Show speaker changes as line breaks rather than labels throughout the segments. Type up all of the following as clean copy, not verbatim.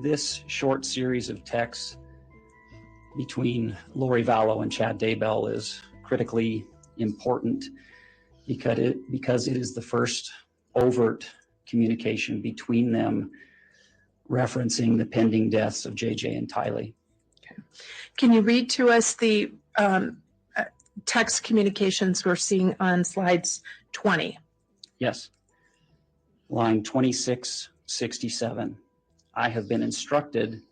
This short series of texts between Lori Vallow and Chad Daybell is critically important because it is the first overt communication between them referencing the pending deaths of JJ and Tylee.
Okay. Can you read to us the text communications we're seeing on slides 20?
Yes. Line 2667. I have been instructed,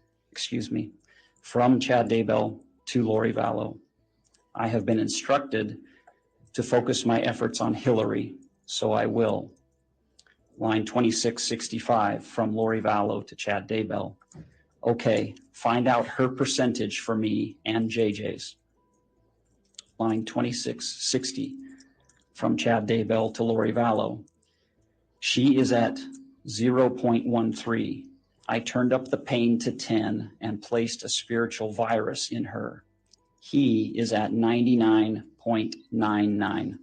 from Chad Daybell to Lori Vallow. I have been instructed to focus my efforts on Hillary, so I will. Line 2665 from Lori Vallow to Chad Daybell. Okay, find out her percentage for me and JJ's. Line 2660 from Chad Daybell to Lori Vallow. She is at 0.13. I turned up the pain to 10 and placed a spiritual virus in her. He is at 99.99.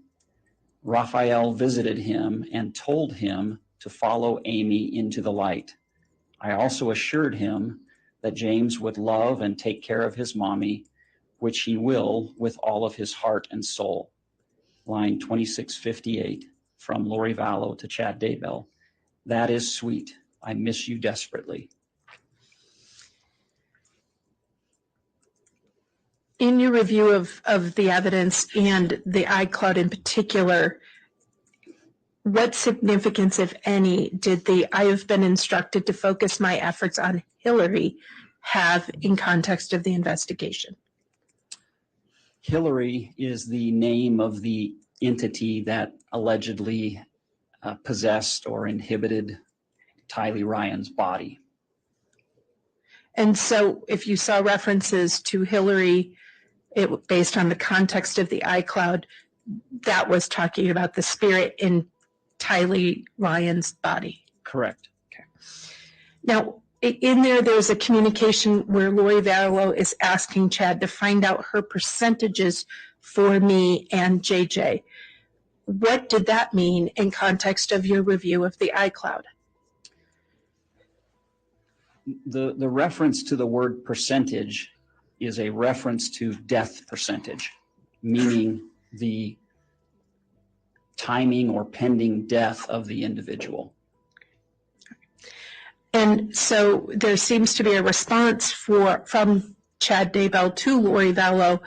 Raphael visited him and told him to follow Amy into the light. I also assured him that James would love and take care of his mommy, which he will with all of his heart and soul. Line 2658 from Lori Vallow to Chad Daybell. That is sweet. I miss you desperately.
In your review of the evidence and the iCloud in particular, what significance, if any, did the I have been instructed to focus my efforts on Hillary have in context of the investigation?
Hillary is the name of the entity that allegedly possessed or inhibited Tylee Ryan's body.
And so if you saw references to Hillary, based on the context of the iCloud, that was talking about the spirit in Tylee Ryan's body.
Correct.
Okay. Now, in there's a communication where Lori Vallow is asking Chad to find out her percentages for me and JJ. What did that mean in context of your review of the iCloud?
The reference to the word percentage is a reference to death percentage, meaning the timing or pending death of the individual.
And so there seems to be a response from Chad Daybell to Lori Vallow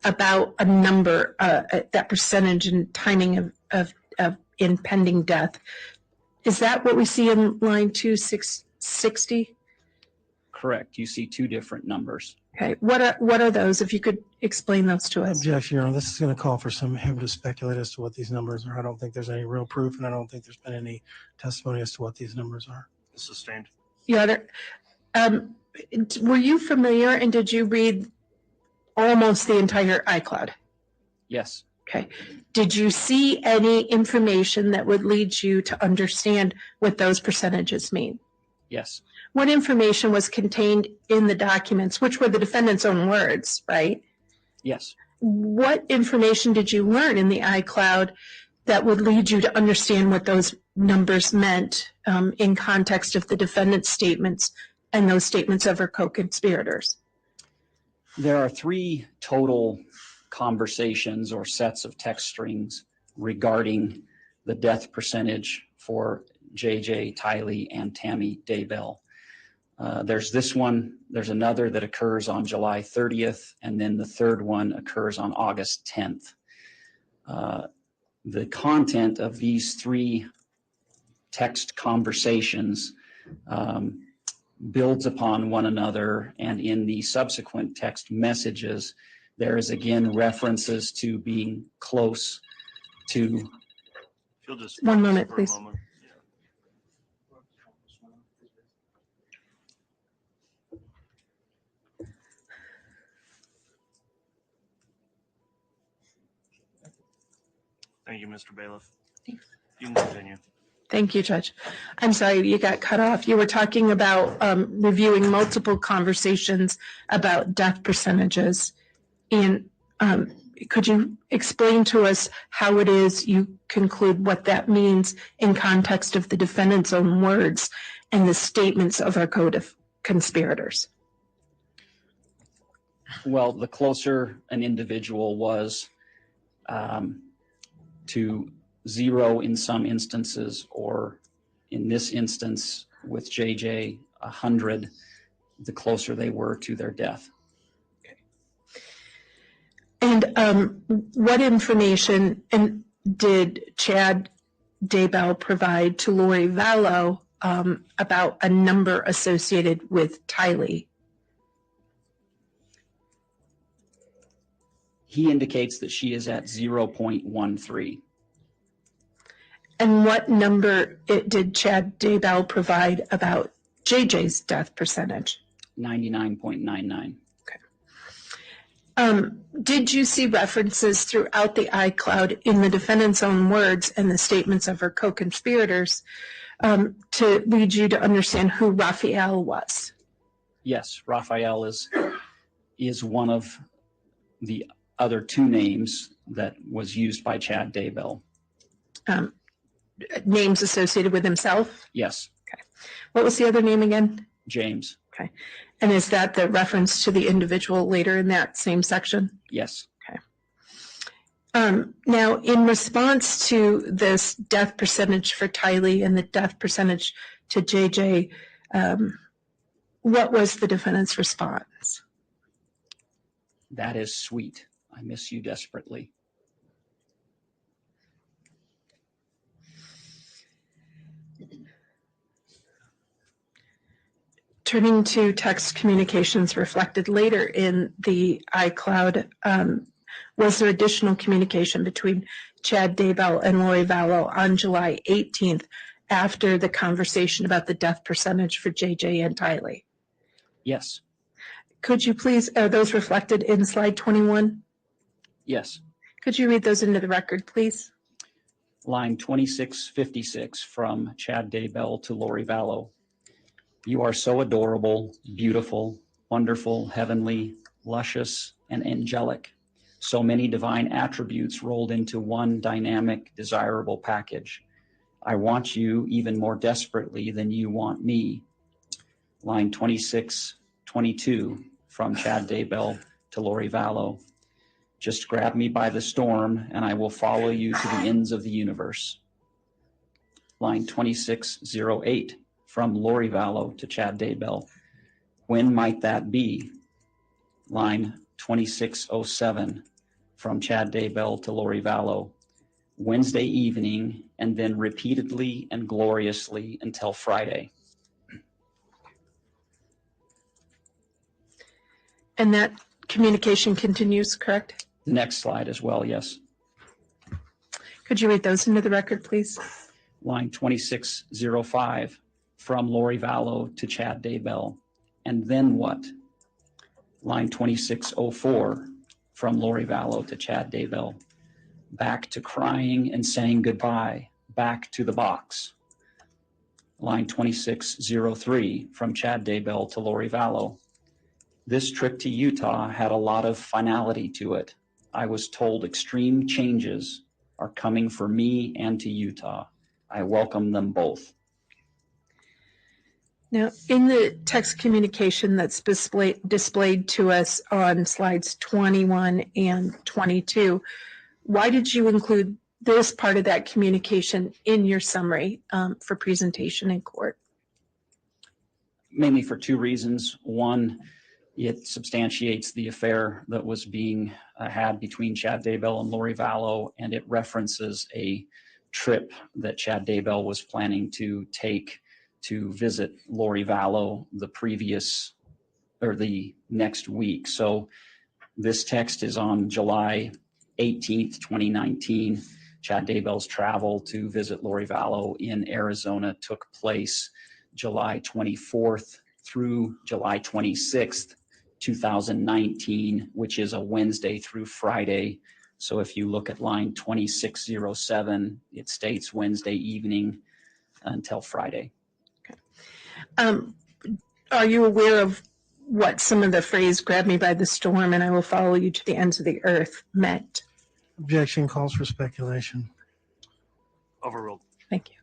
about a number, that percentage and timing of impending death. Is that what we see in line 2660?
Correct. You see two different numbers.
Okay. What are those? If you could explain those to us.
Objection, Your Honor. This is going to call for him to speculate as to what these numbers are. I don't think there's any real proof, and I don't think there's been any testimony as to what these numbers are.
Sustained.
Your Honor, were you familiar and did you read almost the entire iCloud?
Yes.
Okay. Did you see any information that would lead you to understand what those percentages mean?
Yes.
What information was contained in the documents, which were the defendant's own words, right?
Yes.
What information did you learn in the iCloud that would lead you to understand what those numbers meant in context of the defendant's statements and those statements of her co-conspirators?
There are three total conversations or sets of text strings regarding the death percentage for JJ, Tylee, and Tammy Daybell. There's this one, there's another that occurs on July 30th, and then the third one occurs on August 10th. The content of these three text conversations builds upon one another, and in the subsequent text messages, there is again references to being close to.
One moment, please.
Thank you, Mr. Bailiff. Thanks. You can continue.
Thank you, Judge. I'm sorry, you got cut off. You were talking about reviewing multiple conversations about death percentages. And could you explain to us how it is you conclude what that means in context of the defendant's own words and the statements of our co-conspirators?
Well, the closer an individual was to zero in some instances, or in this instance with JJ, 100, the closer they were to their death.
And what information did Chad Daybell provide to Lori Vallow about a number associated with Tylee?
He indicates that she is at 0.13.
And what number did Chad Daybell provide about JJ's death percentage?
99.99.
Did you see references throughout the iCloud in the defendant's own words and the statements of her co-conspirators to lead you to understand who Raphael was?
Yes, Raphael is one of the other two names that was used by Chad Daybell.
Names associated with himself?
Yes.
Okay. What was the other name again?
James.
Okay. And is that the reference to the individual later in that same section?
Yes.
Okay. Now, in response to this death percentage for Tylee and the death percentage to JJ, what was the defendant's response?
That is sweet. I miss you desperately.
Turning to text communications reflected later in the iCloud, was there additional communication between Chad Daybell and Lori Vallow on July 18th after the conversation about the death percentage for JJ and Tylee?
Yes.
Could you please, are those reflected in slide 21?
Yes.
Could you read those into the record, please?
Line 2656 from Chad Daybell to Lori Vallow. You are so adorable, beautiful, wonderful, heavenly, luscious, and angelic. So many divine attributes rolled into one dynamic, desirable package. I want you even more desperately than you want me. Line 2622 from Chad Daybell to Lori Vallow. Just grab me by the storm and I will follow you to the ends of the universe. Line 2608 from Lori Vallow to Chad Daybell. When might that be? Line 2607 from Chad Daybell to Lori Vallow. Wednesday evening and then repeatedly and gloriously until Friday.
And that communication continues, correct?
The next slide as well, yes.
Could you read those into the record, please?
Line 2605 from Lori Vallow to Chad Daybell. And then what? Line 2604 from Lori Vallow to Chad Daybell. Back to crying and saying goodbye. Back to the box. Line 2603 from Chad Daybell to Lori Vallow. This trip to Utah had a lot of finality to it. I was told extreme changes are coming for me and to Utah. I welcome them both.
Now, in the text communication that's displayed to us on slides 21 and 22, why did you include this part of that communication in your summary for presentation in court?
Mainly for two reasons. One, it substantiates the affair that was being had between Chad Daybell and Lori Vallow, and it references a trip that Chad Daybell was planning to take to visit Lori Vallow the next week. So this text is on July 18th, 2019. Chad Daybell's travel to visit Lori Vallow in Arizona took place July 24th through July 26th, 2019, which is a Wednesday through Friday. So if you look at line 2607, it states Wednesday evening until Friday.
Okay. Are you aware of what some of the phrase "grab me by the storm and I will follow you to the ends of the earth" meant?
Objection calls for speculation.
Overruled.
Thank you.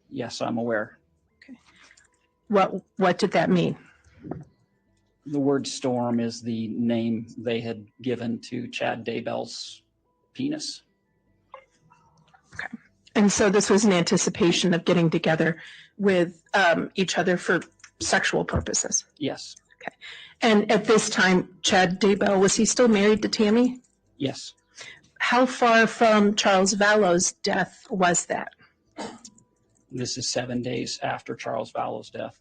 Yes, I'm aware.
What did that mean?
The word storm is the name they had given to Chad Daybell's penis.
And so this was in anticipation of getting together with each other for sexual purposes.
Yes.
And at this time, Chad Daybell, was he still married to Tammy?
Yes.
How far from Charles Vallow's death was that?
This is 7 days after Charles Vallow's death.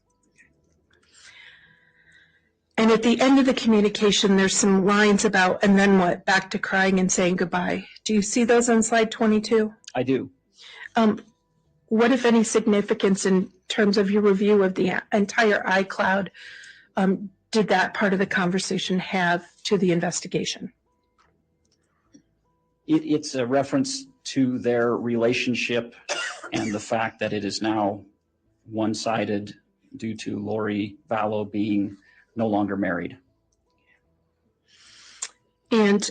And at the end of the communication, there's some lines about, and then what, back to crying and saying goodbye. Do you see those on slide 22?
I do.
What, if any, significance in terms of your review of the entire iCloud did that part of the conversation have to the investigation?
It's a reference to their relationship and the fact that it is now one-sided due to Lori Vallow being no longer married.
And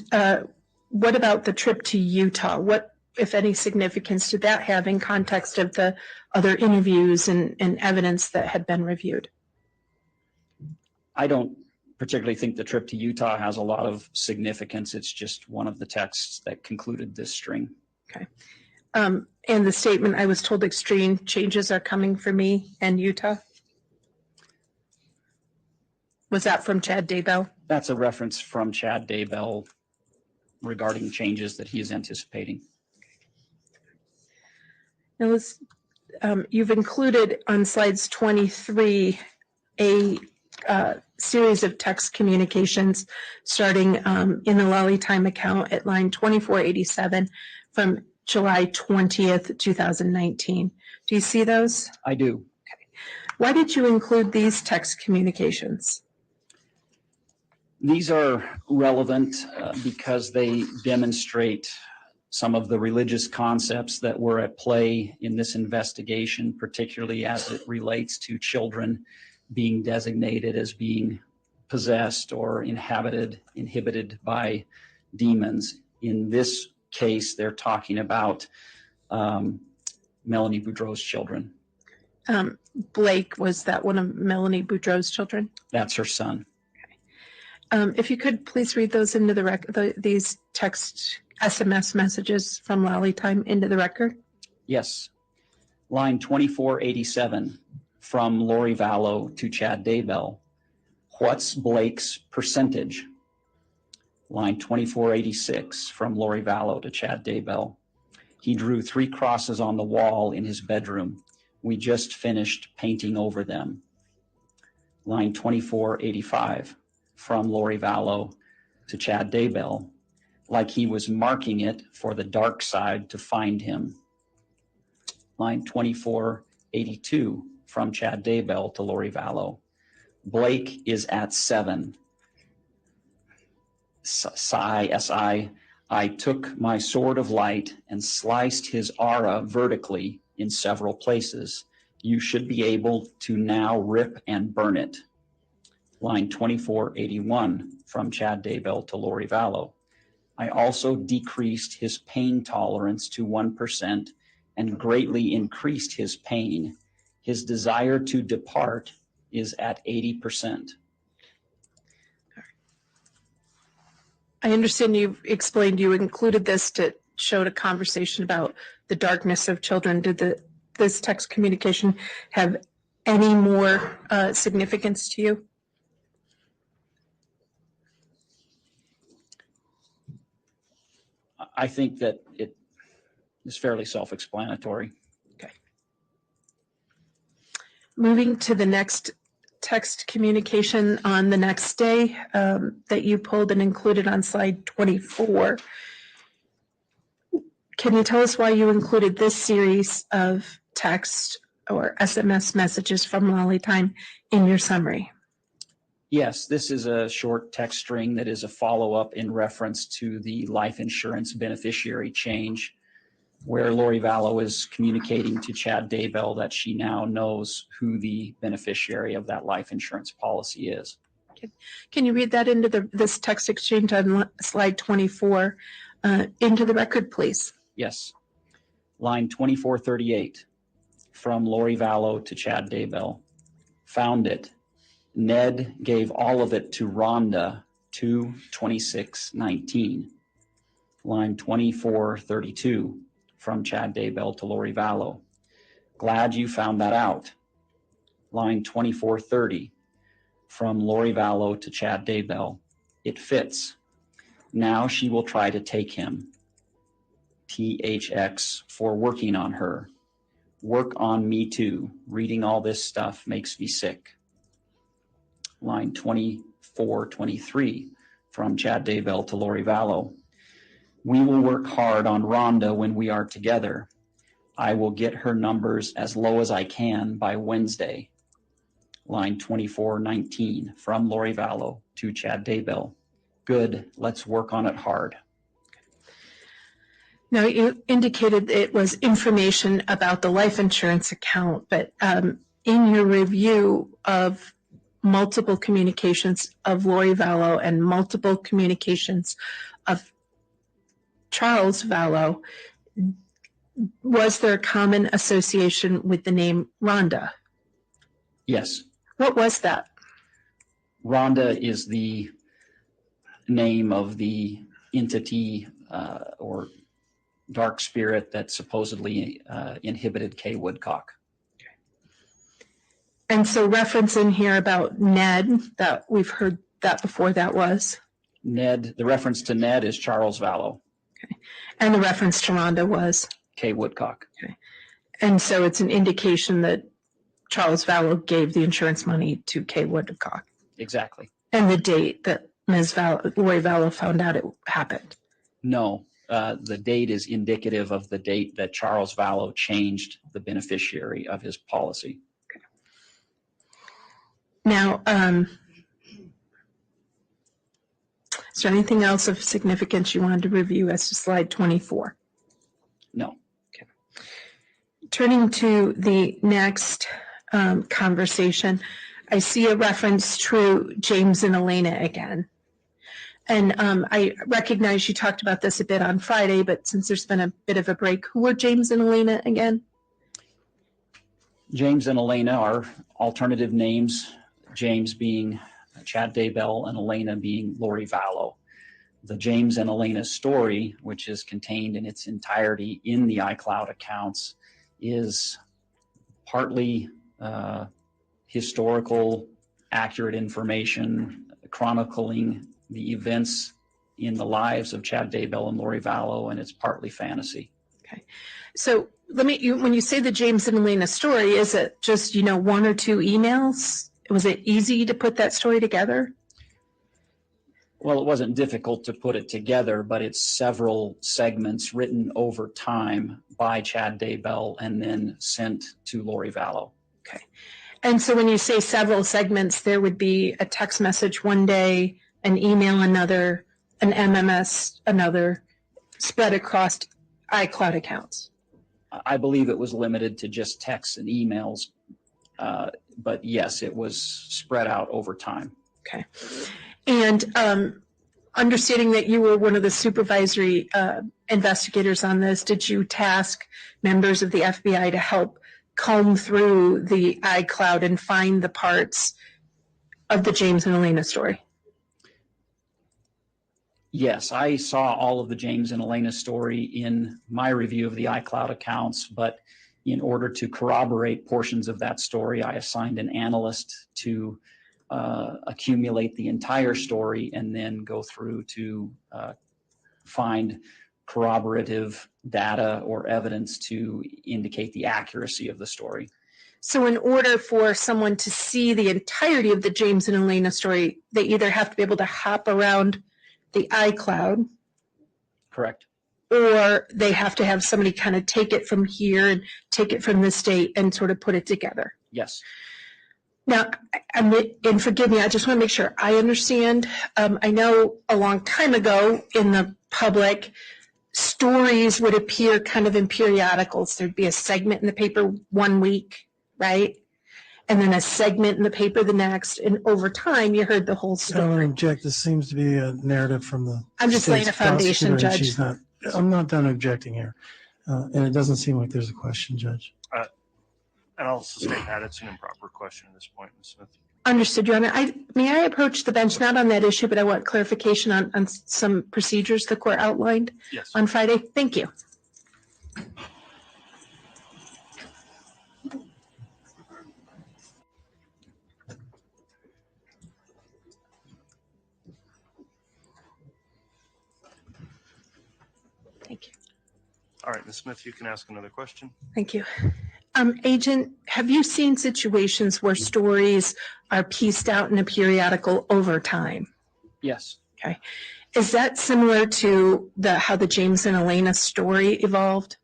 what about the trip to Utah? What, if any, significance did that have in context of the other interviews and evidence that had been reviewed?
I don't particularly think the trip to Utah has a lot of significance. It's just one of the texts that concluded this string.
Okay. And the statement, I was told extreme changes are coming for me and Utah. Was that from Chad Daybell?
That's a reference from Chad Daybell regarding changes that he is anticipating.
Now, you've included on slides 23 a series of text communications starting in the Lolly Time account at line 2487 from July 20th, 2019. Do you see those?
I do.
Okay. Why did you include these text communications?
These are relevant because they demonstrate some of the religious concepts that were at play in this investigation, particularly as it relates to children being designated as being possessed or inhibited by demons. In this case, they're talking about Melanie Boudreau's children.
Blake, was that one of Melanie Boudreau's children?
That's her son.
If you could please read those into these text SMS messages from Lolly Time into the record.
Yes. Line 2487 from Lori Vallow to Chad Daybell. What's Blake's percentage? Line 2486 from Lori Vallow to Chad Daybell. He drew 3 crosses on the wall in his bedroom. We just finished painting over them. Line 2485 from Lori Vallow to Chad Daybell, like he was marking it for the dark side to find him. Line 2482 from Chad Daybell to Lori Vallow. Blake is at 7. S-I, I took my sword of light and sliced his aura vertically in several places. You should be able to now rip and burn it. Line 2481 from Chad Daybell to Lori Vallow. I also decreased his pain tolerance to 1% and greatly increased his pain. His desire to depart is at 80%.
I understand you've explained you included this to show a conversation about the darkness of children. Did this text communication have any more significance to you?
I think that it is fairly self-explanatory.
Okay. Moving to the next text communication on the next day that you pulled and included on slide 24. Can you tell us why you included this series of text or SMS messages from Lolly Time in your summary?
Yes, this is a short text string that is a follow-up in reference to the life insurance beneficiary change, where Lori Vallow is communicating to Chad Daybell that she now knows who the beneficiary of that life insurance policy is.
Can you read that into this text exchange on slide 24 into the record, please?
Yes. Line 2438 from Lori Vallow to Chad Daybell. found it. Ned gave all of it to Rhonda, 2/26/19. Line 2432 from Chad Daybell to Lori Vallow. Glad you found that out. Line 2430 from Lori Vallow to Chad Daybell. It fits. Now she will try to take him. THX for working on her. Work on me too. Reading all this stuff makes me sick. Line 2423 from Chad Daybell to Lori Vallow. We will work hard on Rhonda when we are together. I will get her numbers as low as I can by Wednesday. Line 2419 from Lori Vallow to Chad Daybell. Good, let's work on it hard.
Now, you indicated it was information about the life insurance account, but in your review of multiple communications of Lori Vallow and multiple communications of Charles Vallow, was there a common association with the name Rhonda?
Yes,
What was that?
Rhonda is the name of the entity or dark spirit that supposedly inhibited Kay Woodcock.
And so reference in here about Ned, that we've heard that before, that was?
Ned, the reference to Ned is Charles Vallow.
And the reference to Rhonda was?
Kay Woodcock.
And so it's an indication that Charles Vallow gave the insurance money to Kay Woodcock.
Exactly.
And the date that Ms. Lori Vallow found out it happened.
No, the date is indicative of the date that Charles Vallow changed the beneficiary of his policy.
Now, is there anything else of significance you wanted to review as to slide 24?
No.
Turning to the next conversation, I see a reference to James and Elena again. And I recognize you talked about this a bit on Friday, but since there's been a bit of a break, who are James and Elena again?
James and Elena are alternative names, James being Chad Daybell and Elena being Lori Vallow. The James and Elena story, which is contained in its entirety in the iCloud accounts, is partly historical, accurate information chronicling the events in the lives of Chad Daybell and Lori Vallow, and it's partly fantasy.
Okay. So when you say the James and Elena story, is it just, one or two emails? Was it easy to put that story together?
Well, it wasn't difficult to put it together, but it's several segments written over time by Chad Daybell and then sent to Lori Vallow.
Okay. And so when you say several segments, there would be a text message one day, an email another, an MMS another, spread across iCloud accounts.
I believe it was limited to just texts and emails, but yes, it was spread out over time.
Okay. And understanding that you were one of the supervisory investigators on this, did you task members of the FBI to help comb through the iCloud and find the parts of the James and Elena story?
Yes, I saw all of the James and Elena story in my review of the iCloud accounts, but in order to corroborate portions of that story, I assigned an analyst to accumulate the entire story and then go through to find corroborative data or evidence to indicate the accuracy of the story.
So in order for someone to see the entirety of the James and Elena story, they either have to be able to hop around the iCloud.
Correct.
Or they have to have somebody kind of take it from here and take it from this date and sort of put it together.
Yes.
Now, and forgive me, I just want to make sure I understand. I know a long time ago in the public, stories would appear kind of in periodicals. There'd be a segment in the paper one week, right? And then a segment in the paper the next. And over time, you heard the whole
I don't
story.
object. This seems to be a narrative from the
I'm just laying a
state's
foundation,
prosecutor, and
Judge.
I'm not done objecting here. And it doesn't seem like there's a question, Judge.
And I'll sustain that. It's an improper question at this point, Ms. Smith.
Understood, Your Honor. May I approach the bench, not on that issue, but I want clarification on some procedures the court outlined
Yes.
on Friday? Thank you. Thank you.
All right, Ms. Smith, you can ask another question.
Thank you. Agent, have you seen situations where stories are pieced out in a periodical over time?
Yes,
Is that similar to how the James and Elena story evolved?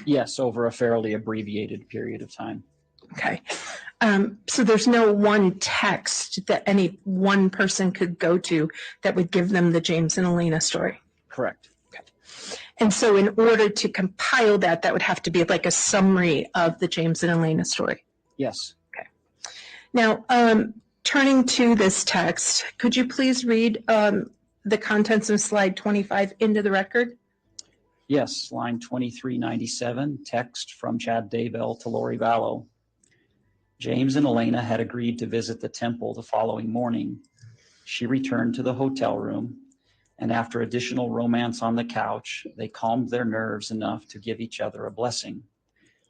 yes, over a fairly abbreviated period of time.
Okay. So there's no one text that any one person could go to that would give them the James and Elena story.
Correct.
And so in order to compile that, that would have to be like a summary of the James and Elena story.
Yes.
Now, turning to this text, could you please read the contents of slide 25 into the record?
Yes, line 2397, text from Chad Daybell to Lori Vallow. James and Elena had agreed to visit the temple the following morning. She returned to the hotel room, and after additional romance on the couch, they calmed their nerves enough to give each other a blessing.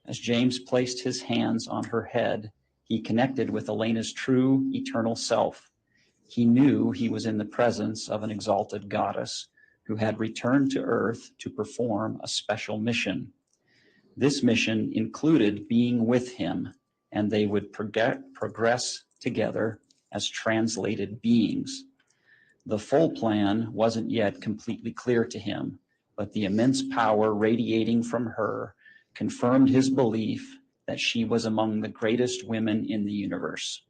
As James placed his hands on her head, he connected with Elena's true, eternal self. He knew he was in the presence of an exalted goddess who had returned to earth to perform a special mission. This mission included being with him, and they would progress together as translated beings. The full plan wasn't yet completely clear to him, but the immense power radiating from her confirmed his belief that she was among the greatest women in the universe.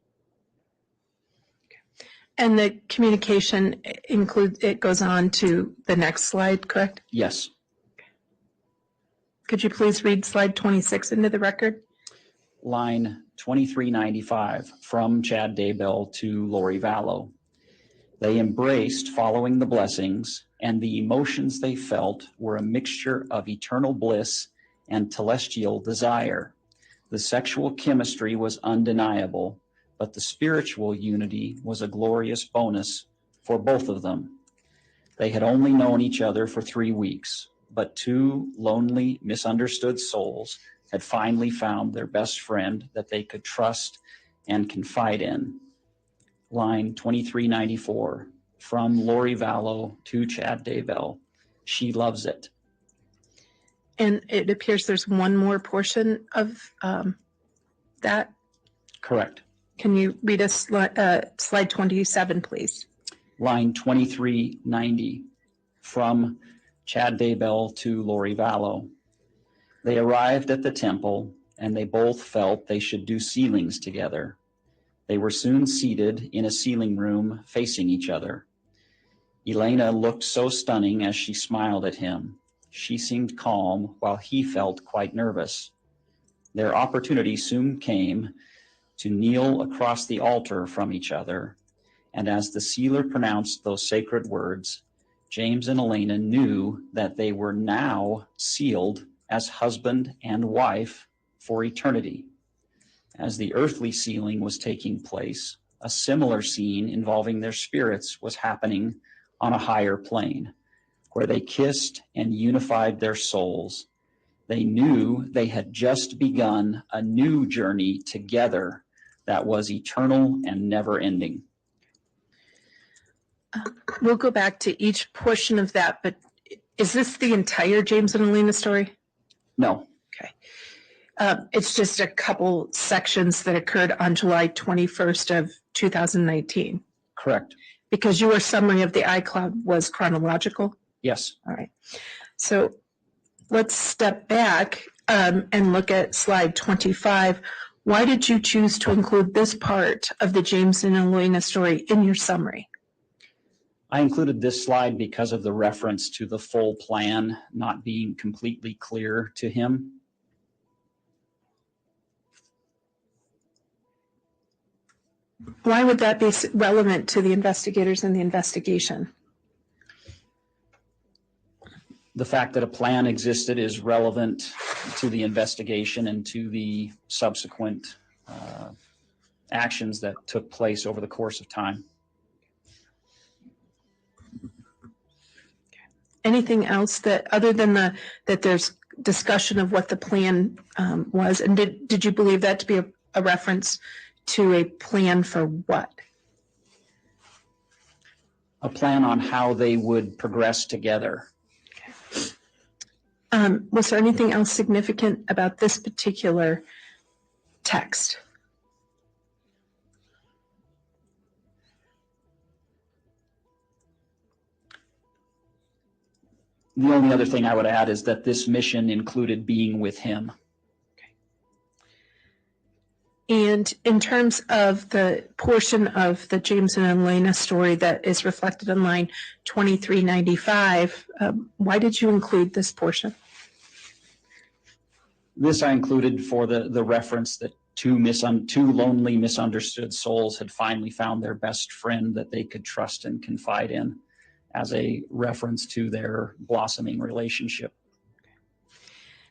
And the communication it goes on to the next slide, correct?
Yes.
Could you please read slide 26 into the record?
Line 2395, from Chad Daybell to Lori Vallow. They embraced following the blessings, and the emotions they felt were a mixture of eternal bliss and celestial desire. The sexual chemistry was undeniable, but the spiritual unity was a glorious bonus for both of them. They had only known each other for 3 weeks, but two lonely, misunderstood souls had finally found their best friend that they could trust and confide in. Line 2394, from Lori Vallow to Chad Daybell. She loves it.
And it appears there's one more portion of that.
Correct.
Can you read us slide 27, please?
Line 2390, from Chad Daybell to Lori Vallow. They arrived at the temple, and they both felt they should do sealings together. They were soon seated in a sealing room facing each other. Elena looked so stunning as she smiled at him. She seemed calm while he felt quite nervous. Their opportunity soon came to kneel across the altar from each other, and as the sealer pronounced those sacred words, James and Elena knew that they were now sealed as husband and wife for eternity. As the earthly sealing was taking place, a similar scene involving their spirits was happening on a higher plane, where they kissed and unified their souls. They knew they had just begun a new journey together that was eternal and never-ending.
We'll go back to each portion of that, but is this the entire James and Elena story?
No.
Okay. It's just a couple sections that occurred on July 21st of 2019.
Correct.
Because your summary of the iCloud was chronological?
Yes.
All right. So let's step back and look at slide 25. Why did you choose to include this part of the James and Elena story in your summary?
I included this slide because of the reference to the full plan not being completely clear to him.
Why would that be relevant to the investigators in the investigation?
The fact that a plan existed is relevant to the investigation and to the subsequent actions that took place over the course of time.
Anything else that, other than that there's discussion of what the plan was? And did you believe that to be a reference to a plan for what?
A plan on how they would progress together.
Was there anything else significant about this particular text?
The only other thing I would add is that this mission included being with him.
And in terms of the portion of the James and Elena story that is reflected on line 2395, why did you include this portion?
This I included for the reference that two lonely, misunderstood souls had finally found their best friend that they could trust and confide in, as a reference to their blossoming relationship.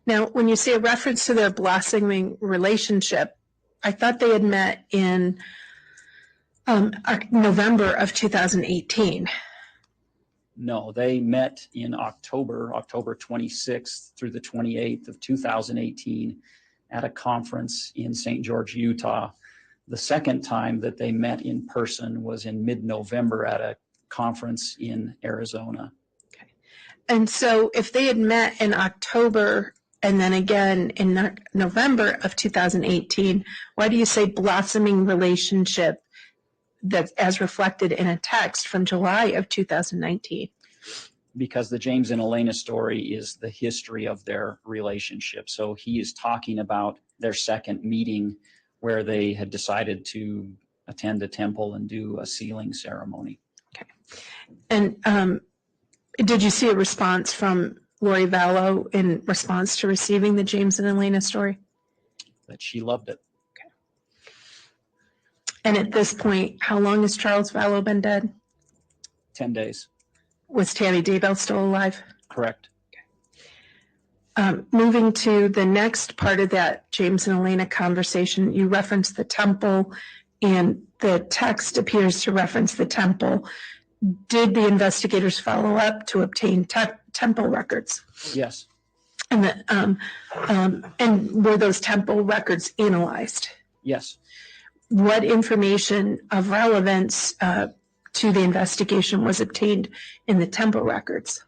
Now, when you say a reference to their blossoming relationship, I thought they had met in November of 2018.
No, they met in October 26th through the 28th of 2018 at a conference in St. George, Utah. The second time that they met in person was in mid-November at a conference in Arizona.
Okay. And so if they had met in October and then again in November of 2018, why do you say blossoming relationship that's as reflected in a text from July of 2019?
Because the James and Elena story is the history of their relationship. So he is talking about their second meeting where they had decided to attend a temple and do a sealing ceremony.
Okay. And did you see a response from Lori Vallow in response to receiving the James and Elena story?
That she loved it.
Okay. And at this point, how long has Charles Vallow been dead?
10 days.
Was Tammy Daybells still alive?
Correct.
Moving to the next part of that James and Elena conversation, you referenced the temple, and the text appears to reference the temple. Did the investigators follow up to obtain temple records?
Yes.
And were those temple records analyzed?
Yes.
What information of relevance to the investigation was obtained in the temple records?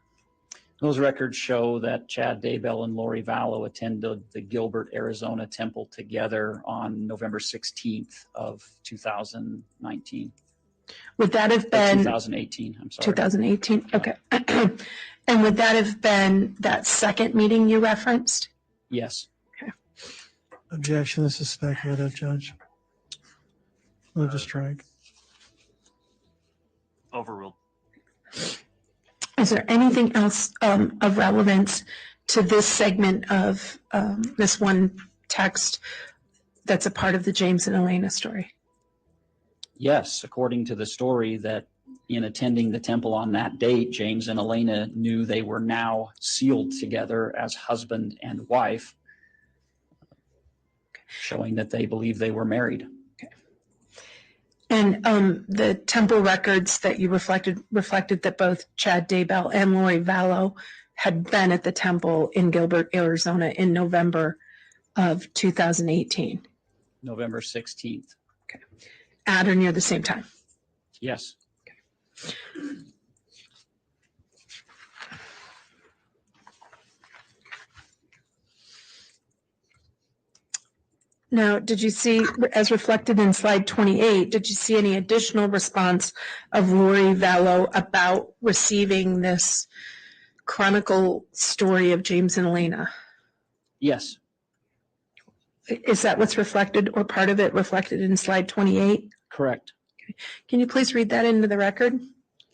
Those records show that Chad Daybell and Lori Vallow attended the Gilbert, Arizona temple together on November 16th of 2019.
Would that have been
2018? I'm sorry.
2018. Okay. And would that have been that second meeting you referenced?
Yes.
Okay.
Objection. This is speculative, Judge. Move to strike.
Overruled.
Is there anything else of relevance to this segment of this one text that's a part of the James and Elena story?
Yes, according to the story, that in attending the temple on that date, James and Elena knew they were now sealed together as husband and wife, showing that they believed they were married.
And the temple records that you reflected that both Chad Daybell and Lori Vallow had been at the temple in Gilbert, Arizona in November of 2018.
November 16th.
Okay. At or near the same time?
Yes.
Now, did you see, as reflected in slide 28, did you see any additional response of Lori Vallow about receiving this chronicle story of James and Elena?
Yes.
Is that what's reflected, or part of it reflected in slide 28?
Correct.
Okay. Can you please read that into the record?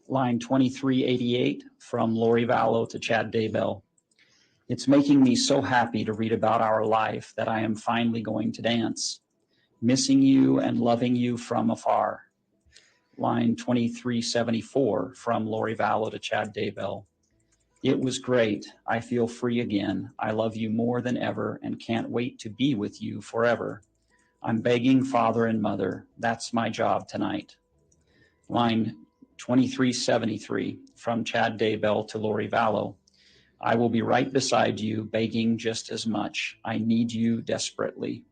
Line 2388 from Lori Vallow to Chad Daybell. It's making me so happy to read about our life that I am finally going to dance, missing you and loving you from afar. Line 2374 from Lori Vallow to Chad Daybell. It was great. I feel free again. I love you more than ever and can't wait to be with you forever. I'm begging Father and Mother. That's my job tonight. Line 2373 from Chad Daybell to Lori Vallow. I will be right beside you, begging just as much. I need you desperately.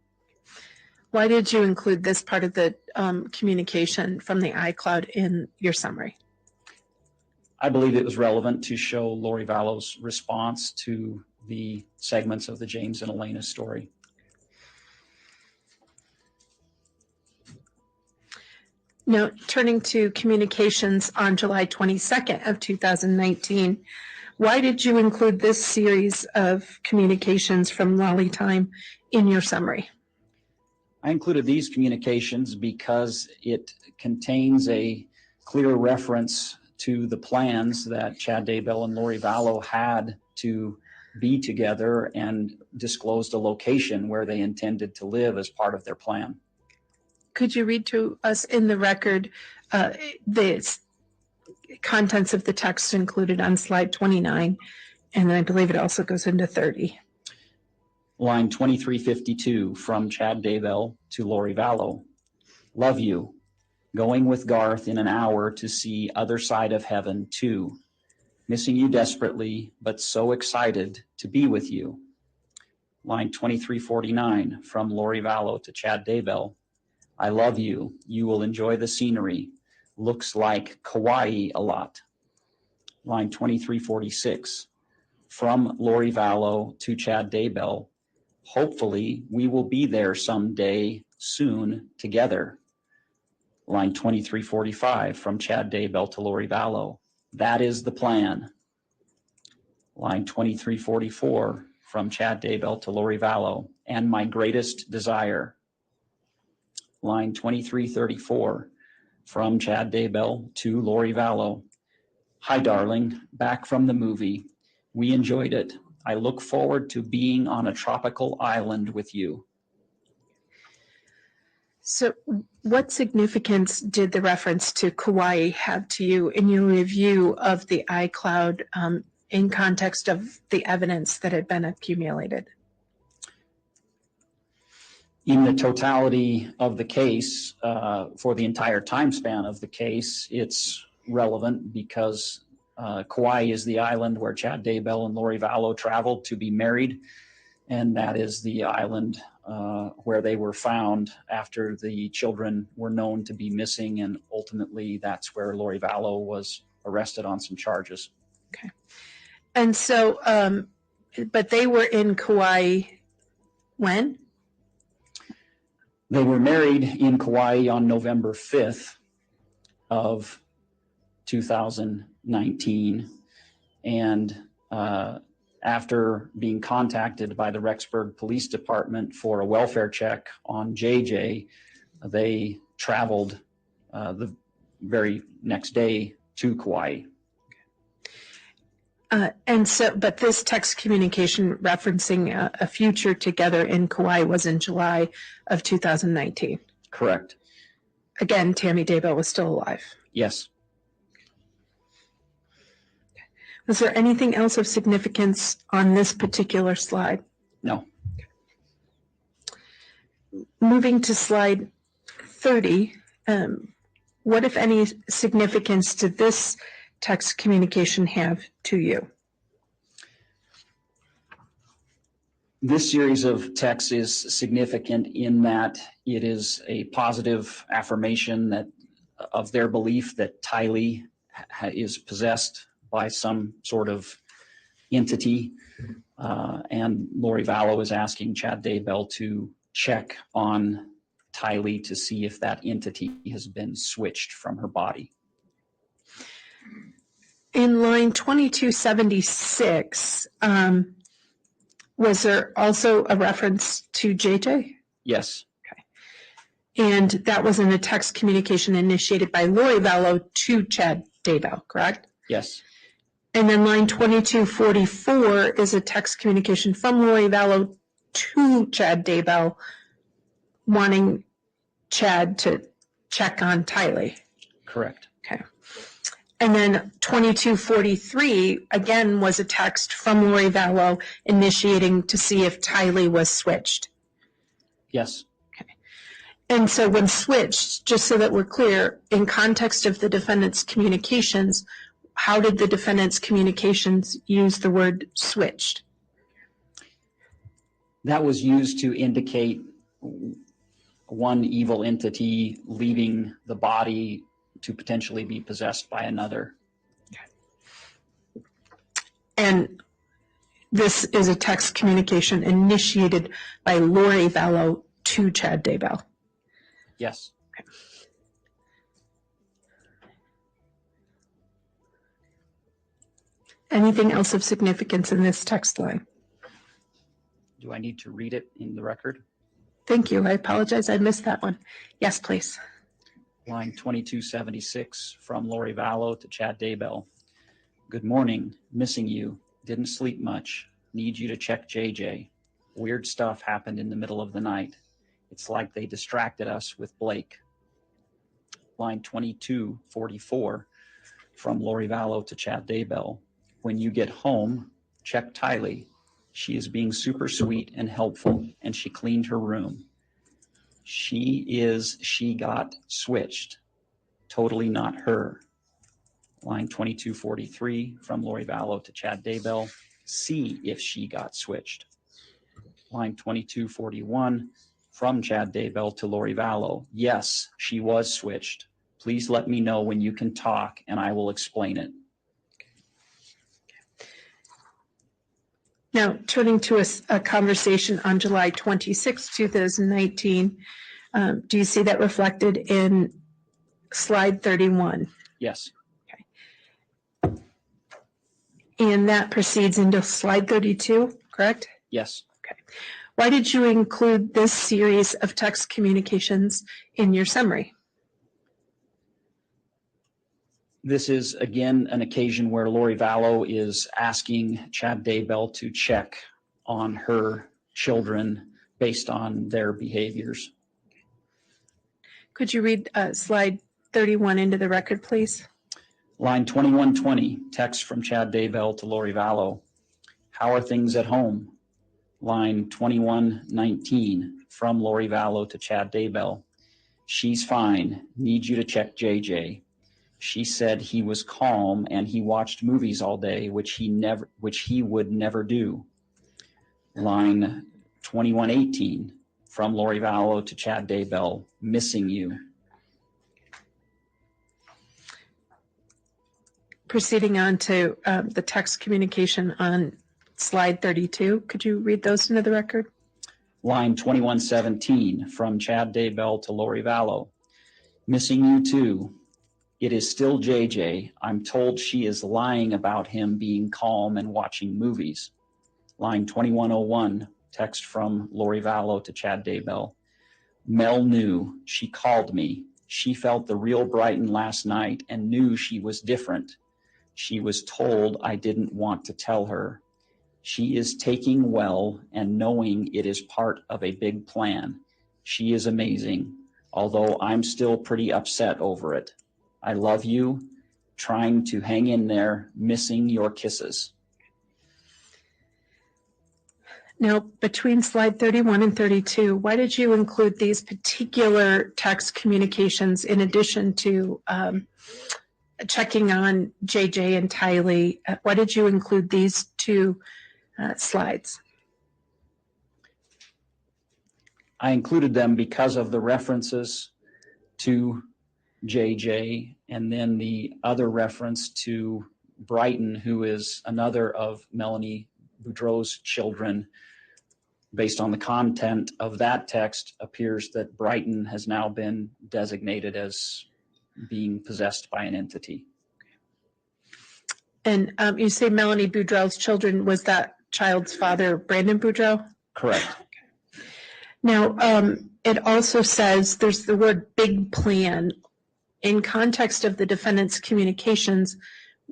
Why did you include this part of the communication from the iCloud in your summary?
I believe it was relevant to show Lori Vallow's response to the segments of the James and Elena story.
Now, turning to communications on July 22nd of 2019, why did you include this series of communications from Lolly Time in your summary?
I included these communications because it contains a clear reference to the plans that Chad Daybell and Lori Vallow had to be together and disclosed a location where they intended to live as part of their plan.
Could you read to us in the record the contents of the text included on slide 29, and I believe it also goes into 30.
Line 2352 from Chad Daybell to Lori Vallow. Love you. Going with Garth in an hour to see Other Side of Heaven 2. Missing you desperately, but so excited to be with you. Line 2349 from Lori Vallow to Chad Daybell. I love you. You will enjoy the scenery. Looks like Kauai a lot. Line 2346 from Lori Vallow to Chad Daybell. Hopefully we will be there someday soon together. Line 2345 from Chad Daybell to Lori Vallow. That is the plan. Line 2344 from Chad Daybell to Lori Vallow. And my greatest desire. Line 2334 from Chad Daybell to Lori Vallow. Hi, darling. Back from the movie. We enjoyed it. I look forward to being on a tropical island with you.
So what significance did the reference to Kauai have to you in your review of the iCloud in context of the evidence that had been accumulated?
In the totality of the case, for the entire time span of the case, it's relevant because Kauai is the island where Chad Daybell and Lori Vallow traveled to be married, and that is the island where they were found after the children were known to be missing, and ultimately that's where Lori Vallow was arrested on some charges.
Okay. And so, but they were in Kauai when?
They were married in Kauai on November 5th of 2019, and after being contacted by the Rexburg Police Department for a welfare check on JJ, they traveled the very next day to Kauai.
And so, but this text communication referencing a future together in Kauai was in July of 2019.
Correct.
Again, Tammy Daybell was still alive.
Yes.
Was there anything else of significance on this particular slide?
No.
Moving to slide 30, what, if any, significance did this text communication have to you?
This series of texts is significant in that it is a positive affirmation that of their belief that Tylee is possessed by some sort of entity, and Lori Vallow is asking Chad Daybell to check on Tylee to see if that entity has been switched from her body.
In line 2276, was there also a reference to JJ?
Yes.
And that was in a text communication initiated by Lori Vallow to Chad Daybell, correct?
Yes.
And then line 2244 is a text communication from Lori Vallow to Chad Daybell wanting Chad to check on Tylee.
Correct.
Okay. And then 2243, again, was a text from Lori Vallow initiating to see if Tylee was switched.
Yes.
And so when switched, just so that we're clear, in context of the defendant's communications, how did the defendant's communications use the word switched?
That was used to indicate one evil entity leaving the body to potentially be possessed by another.
And this is a text communication initiated by Lori Vallow to Chad Daybell.
Yes.
Anything else of significance in this text line?
Do I need to read it in the record?
Thank you. I apologize. I missed that one. Yes, please.
Line 2276 from Lori Vallow to Chad Daybell. Good morning. Missing you. Didn't sleep much. Need you to check JJ. Weird stuff happened in the middle of the night. It's like they distracted us with Blake. Line 2244 from Lori Vallow to Chad Daybell. When you get home, check Tylee. She is being super sweet and helpful, and she cleaned her room. She got switched. Totally not her. Line 2243 from Lori Vallow to Chad Daybell. See if she got switched. Line 2241 from Chad Daybell to Lori Vallow. Yes, she was switched. Please let me know when you can talk and I will explain it.
Now, turning to a conversation on July 26, 2019, do you see that reflected in slide 31?
Yes.
And that proceeds into slide 32, correct?
Yes.
Okay. Why did you include this series of text communications in your summary?
This is, again, an occasion where Lori Vallow is asking Chad Daybell to check on her children based on their behaviors.
Could you read slide 31 into the record, please?
Line 2120, text from Chad Daybell to Lori Vallow. How are things at home? Line 2119 from Lori Vallow to Chad Daybell. She's fine. Need you to check JJ. She said he was calm and he watched movies all day, which he would never do. Line 2118 from Lori Vallow to Chad Daybell. Missing you.
Proceeding on to the text communication on slide 32, could you read those into the record?
Line 2117 from Chad Daybell to Lori Vallow. Missing you too. It is still JJ. I'm told she is lying about him being calm and watching movies. Line 2101, text from Lori Vallow to Chad Daybell. Mel knew. She called me. She felt the real Brighton last night and knew she was different. She was told I didn't want to tell her. She is taking well and knowing it is part of a big plan. She is amazing, although I'm still pretty upset over it. I love you, trying to hang in there, missing your kisses.
Now, between slide 31 and 32, why did you include these particular text communications in addition to checking on JJ and Tylee? Why did you include these two slides?
I included them because of the references to JJ and then the other reference to Brighton, who is another of Melanie Boudreau's children. Based on the content of that text, appears that Brighton has now been designated as being possessed by an entity.
And you say Melanie Boudreau's children, was that child's father Brandon Boudreau?
Correct.
Now, it also says there's the word big plan. In context of the defendant's communications,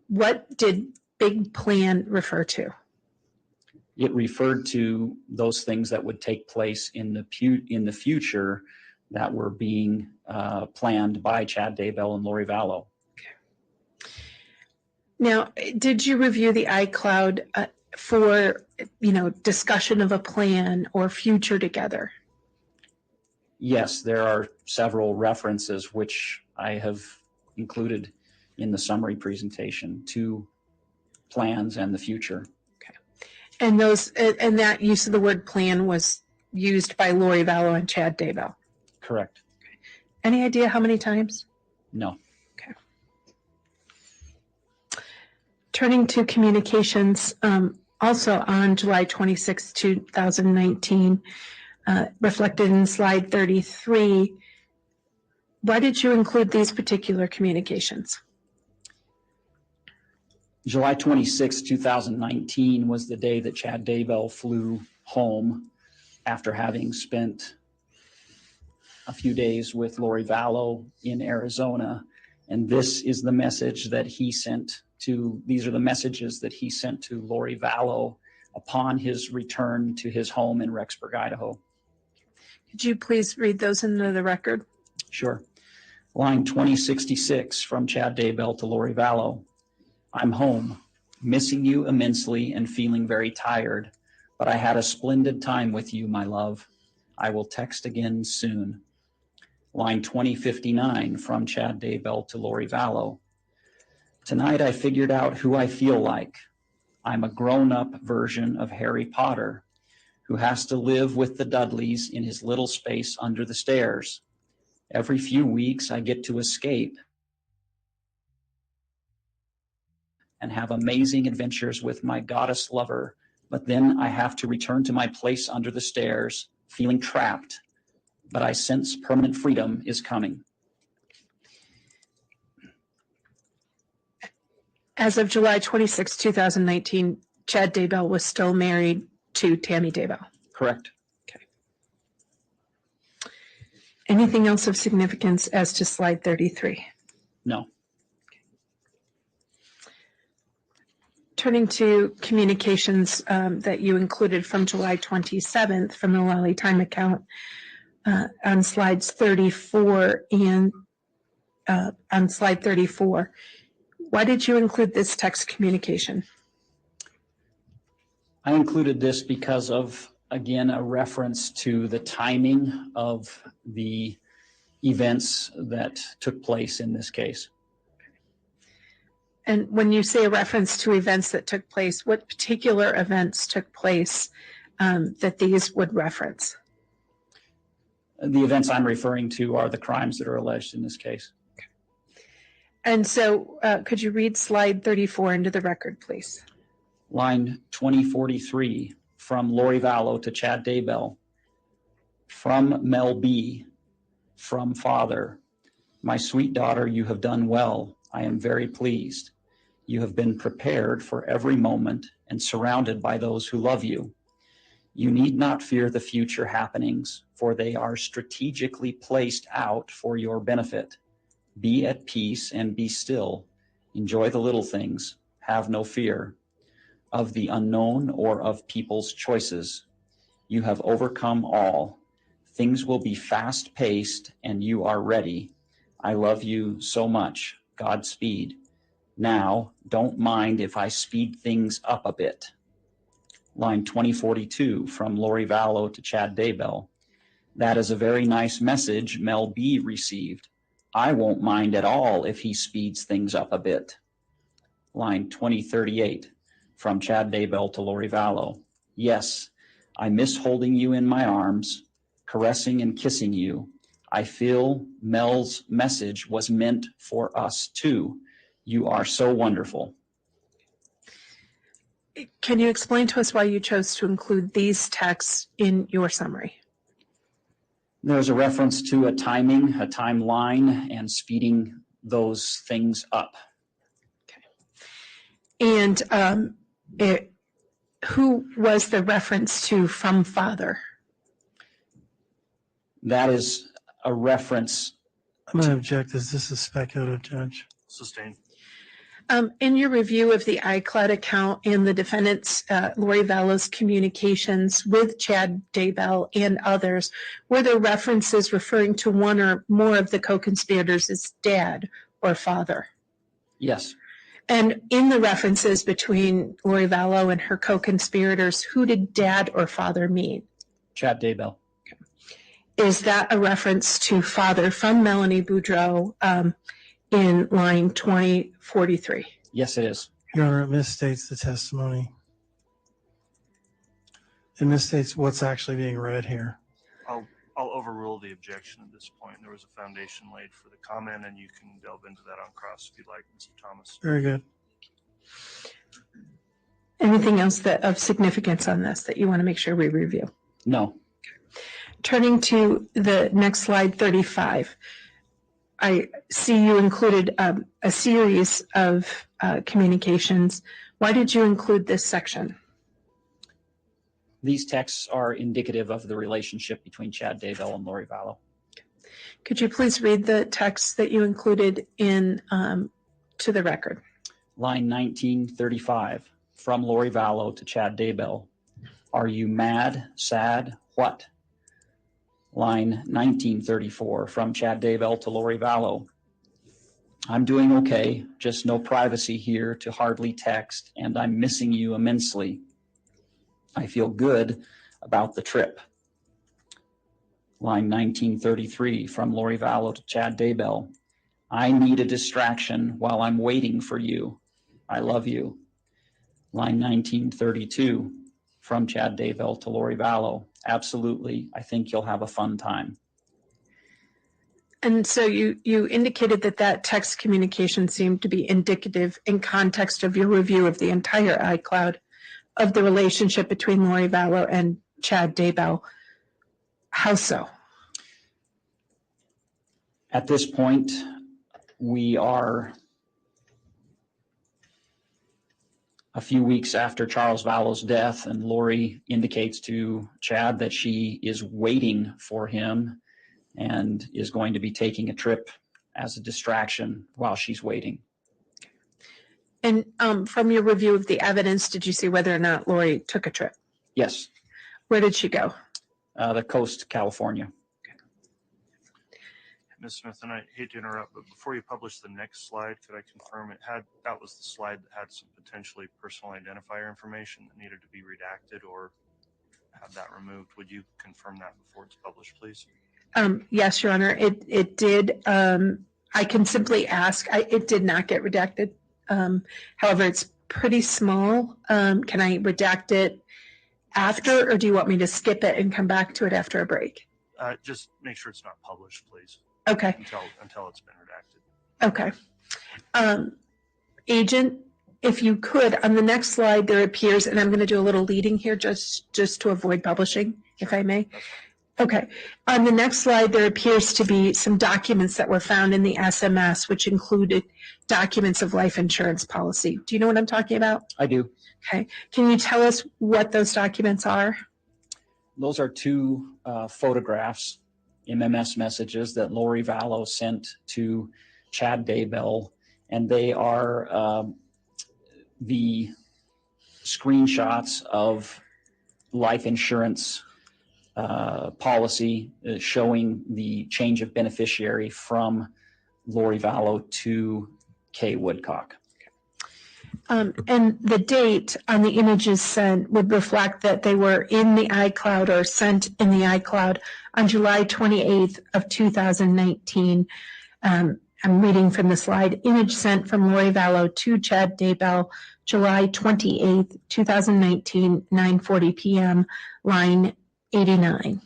what did big plan refer to?
It referred to those things that would take place in the future that were being planned by Chad Daybell and Lori Vallow.
Now, did you review the iCloud for, discussion of a plan or future together?
Yes, there are several references which I have included in the summary presentation to plans and the future.
And and that use of the word plan was used by Lori Vallow and Chad Daybell.
Correct.
Any idea how many times?
No.
Okay. Turning to communications, also on July 26, 2019, reflected in slide 33, why did you include these particular communications?
July 26, 2019 was the day that Chad Daybell flew home after having spent a few days with Lori Vallow in Arizona. And this is the message that he sent to, these are the messages that he sent to Lori Vallow upon his return to his home in Rexburg, Idaho.
Could you please read those into the record?
Sure. Line 2066 from Chad Daybell to Lori Vallow. I'm home, missing you immensely and feeling very tired, but I had a splendid time with you, my love. I will text again soon. Line 2059 from Chad Daybell to Lori Vallow. Tonight I figured out who I feel like. I'm a grown-up version of Harry Potter who has to live with the Dudleys in his little space under the stairs. Every few weeks I get to escape and have amazing adventures with my goddess lover, but then I have to return to my place under the stairs, feeling trapped, but I sense permanent freedom is coming.
As of July 26, 2019, Chad Daybell was still married to Tammy Daybell.
Correct.
Okay. Anything else of significance as to slide 33?
No.
Turning to communications that you included from July 27th from the Lally Time account on slides 34 and on slide 34, why did you include this text communication?
I included this because of, again, a reference to the timing of the events that took place in this case.
And when you say a reference to events that took place, what particular events took place that these would reference?
The events I'm referring to are the crimes that are alleged in this case.
And so could you read slide 34 into the record, please?
Line 2043 from Lori Vallow to Chad Daybell. From Mel B. From Father. My sweet daughter, you have done well. I am very pleased. You have been prepared for every moment and surrounded by those who love you. You need not fear the future happenings, for they are strategically placed out for your benefit. Be at peace and be still. Enjoy the little things. Have no fear of the unknown or of people's choices. You have overcome all. Things will be fast-paced and you are ready. I love you so much. Godspeed. Now, don't mind if I speed things up a bit. Line 2042 from Lori Vallow to Chad Daybell. That is a very nice message Mel B received. I won't mind at all if he speeds things up a bit. Line 2038 from Chad Daybell to Lori Vallow. Yes, I miss holding you in my arms, caressing and kissing you. I feel Mel's message was meant for us too. You are so wonderful.
Can you explain to us why you chose to include these texts in your summary?
There's a reference to a timing, a timeline, and speeding those things up.
Okay. And who was the reference to from Father?
That is a reference.
I'm going to object as this is speculative, Judge.
Sustained.
In your review of the iCloud account and the defendant's, Lori Vallow's communications with Chad Daybell and others, were there references referring to one or more of the co-conspirators as dad or father?
Yes.
And in the references between Lori Vallow and her co-conspirators, who did dad or father mean?
Chad Daybell.
Is that a reference to father from Melanie Boudreau in line 2043?
Yes, it is.
Your Honor, it misstates the testimony. It misstates what's actually being read here.
I'll overrule the objection at this point. There was a foundation laid for the comment, and you can delve into that on cross if you'd like, Mr. Thomas.
Very good.
Anything else that of significance on this that you want to make sure we review?
No.
Turning to the next slide, 35. I see you included a series of communications. Why did you include this section?
These texts are indicative of the relationship between Chad Daybell and Lori Vallow.
Could you please read the text that you included in to the record?
Line 1935 from Lori Vallow to Chad Daybell. Are you mad, sad, what? Line 1934 from Chad Daybell to Lori Vallow. I'm doing okay, just no privacy here to hardly text, and I'm missing you immensely. I feel good about the trip. Line 1933 from Lori Vallow to Chad Daybell. I need a distraction while I'm waiting for you. I love you. Line 1932 from Chad Daybell to Lori Vallow. Absolutely. I think you'll have a fun time.
And so you indicated that text communication seemed to be indicative in context of your review of the entire iCloud of the relationship between Lori Vallow and Chad Daybell. How so?
At this point, we are a few weeks after Charles Vallow's death, and Lori indicates to Chad that she is waiting for him and is going to be taking a trip as a distraction while she's waiting.
And from your review of the evidence, did you see whether or not Lori took a trip?
Yes,
Where did she go?
the coast, California.
Ms. Smith, and I hate to interrupt, but before you publish the next slide, could I confirm that was the slide that had some potentially personal identifier information that needed to be redacted or have that removed? Would you confirm that before it's published, please?
Yes, Your Honor, it did. I can simply ask. It did not get redacted. However, it's pretty small. Can I redact it after, or do you want me to skip it and come back to it after a break?
Just make sure it's not published, please.
Okay.
Until it's been redacted.
Okay. Agent, if you could, on the next slide, there appears, and I'm going to do a little leading here just to avoid publishing, if I may.
That's fine.
Okay. On the next slide, there appears to be some documents that were found in the SMS, which included documents of life insurance policy. Do you know what I'm talking about?
I do.
Okay. Can you tell us what those documents are?
Those are two photographs, MMS messages that Lori Vallow sent to Chad Daybell, and they are the screenshots of life insurance policy showing the change of beneficiary from Lori Vallow to Kay Woodcock.
And the date on the images sent would reflect that they were in the iCloud or sent in the iCloud on July 28th of 2019. I'm reading from the slide. Image sent from Lori Vallow to Chad Daybell, July 28th, 2019, 9:40 p.m., line 89.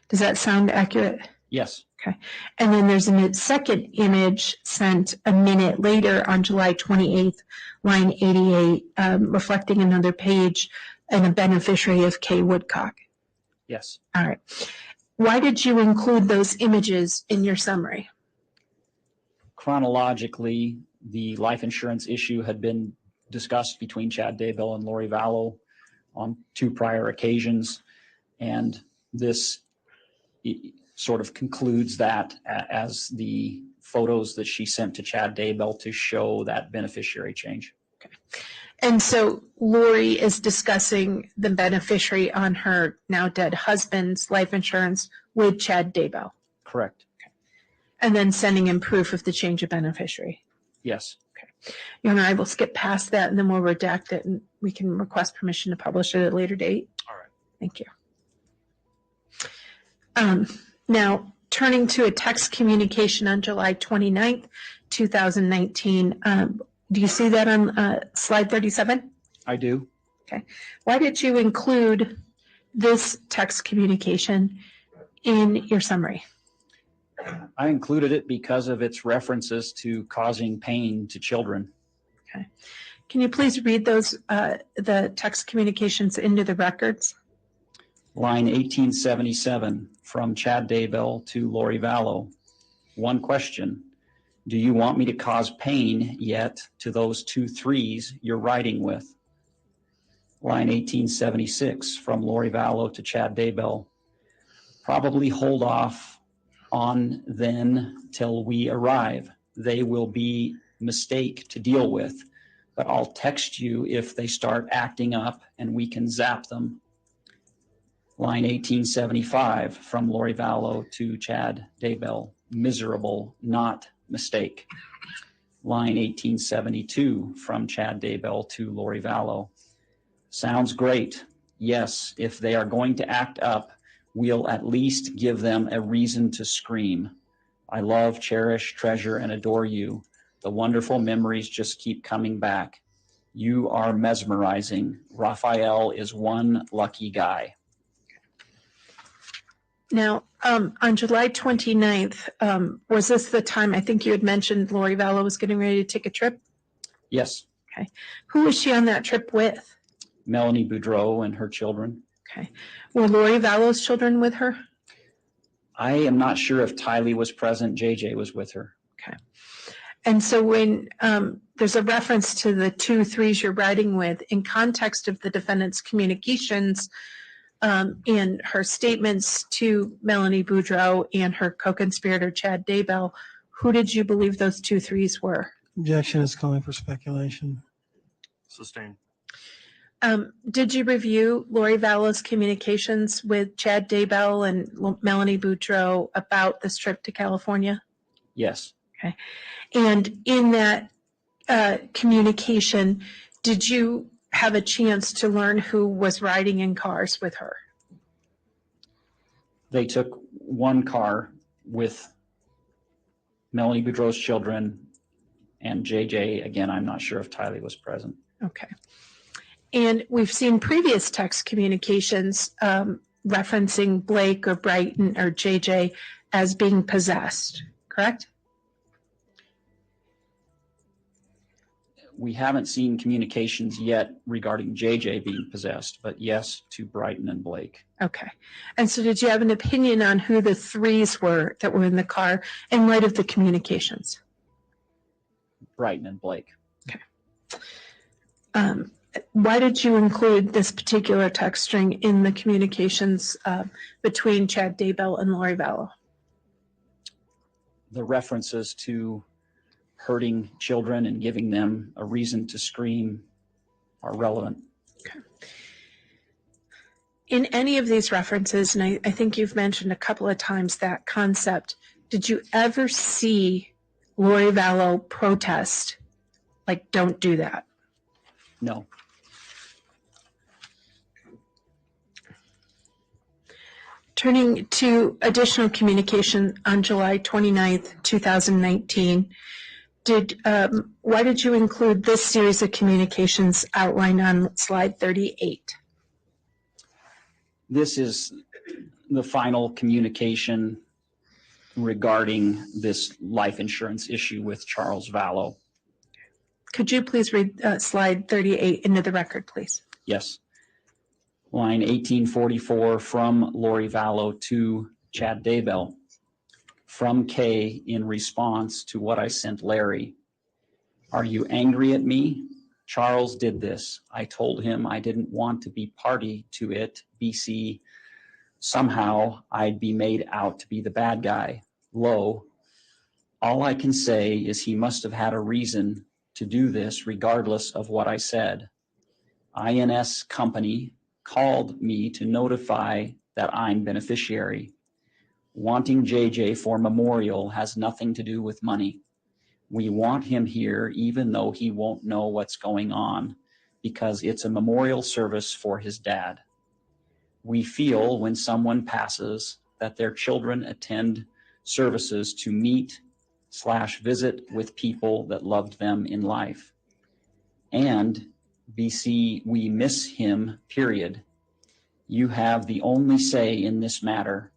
Does that sound accurate?
Yes.
Okay. And then there's a second image sent a minute later on July 28th, line 88, reflecting another page and a beneficiary of Kay Woodcock.
Yes.
All right. Why did you include those images in your summary?
Chronologically, the life insurance issue had been discussed between Chad Daybell and Lori Vallow on two prior occasions, and this sort of concludes that as the photos that she sent to Chad Daybell to show that beneficiary change.
Okay. And so Lori is discussing the beneficiary on her now dead husband's life insurance with Chad Daybell.
Correct.
And then sending him proof of the change of beneficiary.
Yes.
Your Honor, I will skip past that and then we'll redact it and we can request permission to publish it at a later date.
All right.
Thank you. Now, turning to a text communication on July 29th, 2019. Do you see that on slide 37?
I do.
Why did you include this text communication in your summary?
I included it because of its references to causing pain to children.
Can you please read those, the text communications into the records?
Line 1877 from Chad Daybell to Lori Vallow. One question. Do you want me to cause pain yet to those 2 3s you're riding with? Line 1876 from Lori Vallow to Chad Daybell. Probably hold off on then till we arrive. They will be mistake to deal with, but I'll text you if they start acting up and we can zap them. Line 1875 from Lori Vallow to Chad Daybell. Miserable, not mistake. Line 1872 from Chad Daybell to Lori Vallow. Sounds great. Yes, if they are going to act up, we'll at least give them a reason to scream. I love, cherish, treasure, and adore you. The wonderful memories just keep coming back. You are mesmerizing. Raphael is one lucky guy.
Now, on July 29th, was this the time, I think you had mentioned Lori Vallow was getting ready to take a trip?
Yes,
Who was she on that trip with?
Melanie Boudreau and her children.
Were Lori Vallow's children with her?
I am not sure if Tylee was present. JJ was with her.
And so when there's a reference to the 2 3s you're riding with, in context of the defendant's communications and her statements to Melanie Boudreau and her co-conspirator Chad Daybell, who did you believe those 2 3s were?
Objection is calling for speculation.
Sustained.
Did you review Lori Vallow's communications with Chad Daybell and Melanie Boudreau about this trip to California?
Yes.
And in that communication, did you have a chance to learn who was riding in cars with her?
They took one car with Melanie Boudreau's children and JJ. Again, I'm not sure if Tylee was present.
Okay. And we've seen previous text communications referencing Blake or Brighton or JJ as being possessed, correct?
We haven't seen communications yet regarding JJ being possessed, but yes, to Brighton and Blake.
Okay. And so did you have an opinion on who the 3s were that were in the car in light of the communications?
Brighton and Blake.
Why did you include this particular text string in the communications between Chad Daybell and Lori Vallow?
The references to hurting children and giving them a reason to scream are relevant.
Okay. In any of these references, and I think you've mentioned a couple of times that concept, did you ever see Lori Vallow protest, like, don't do that?
No.
Turning to additional communication on July 29th, 2019, why did you include this series of communications outlined on slide 38?
This is the final communication regarding this life insurance issue with Charles Vallow.
Could you please read slide 38 into the record, please?
Yes. Line 1844 from Lori Vallow to Chad Daybell. From Kay in response to what I sent Larry. Are you angry at me? Charles did this. I told him I didn't want to be party to it. BC. Somehow I'd be made out to be the bad guy. Low. All I can say is he must have had a reason to do this regardless of what I said. INS company called me to notify that I'm beneficiary. Wanting JJ for memorial has nothing to do with money. We want him here even though he won't know what's going on because it's a memorial service for his dad. We feel when someone passes that their children attend services to meet/visit with people that loved them in life. And BC, we miss him, period. You have the only say in this matter.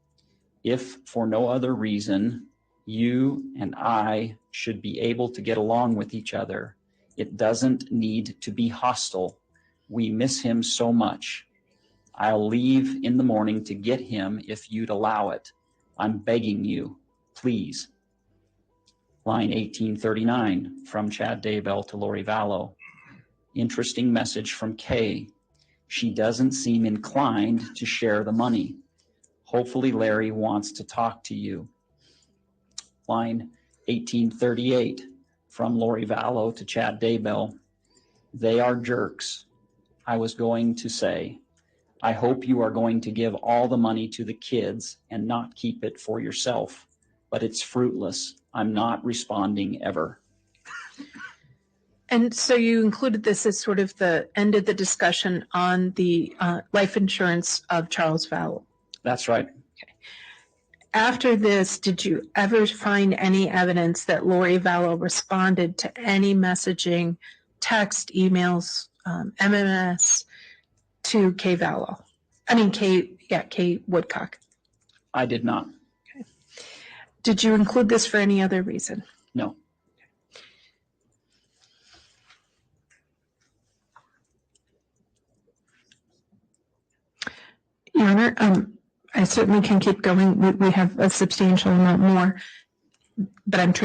If for no other reason, you and I should be able to get along with each other. It doesn't need to be hostile. We miss him so much. I'll leave in the morning to get him if you'd allow it. I'm begging you, please. Line 1839 from Chad Daybell to Lori Vallow. Interesting message from Kay. She doesn't seem inclined to share the money. Hopefully Larry wants to talk to you. Line 1838 from Lori Vallow to Chad Daybell. They are jerks. I was going to say, I hope you are going to give all the money to the kids and not keep it for yourself, but it's fruitless. I'm not responding ever.
And so you included this as sort of the end of the discussion on the life insurance of Charles Vallow.
That's right.
After this, did you ever find any evidence that Lori Vallow responded to any messaging, text, emails, MMS to Kay Vallow? Kay Woodcock.
I did not.
Okay. Did you include this for any other reason?
No.
Your Honor, I certainly can keep going. We have a substantial amount more, but I'm trying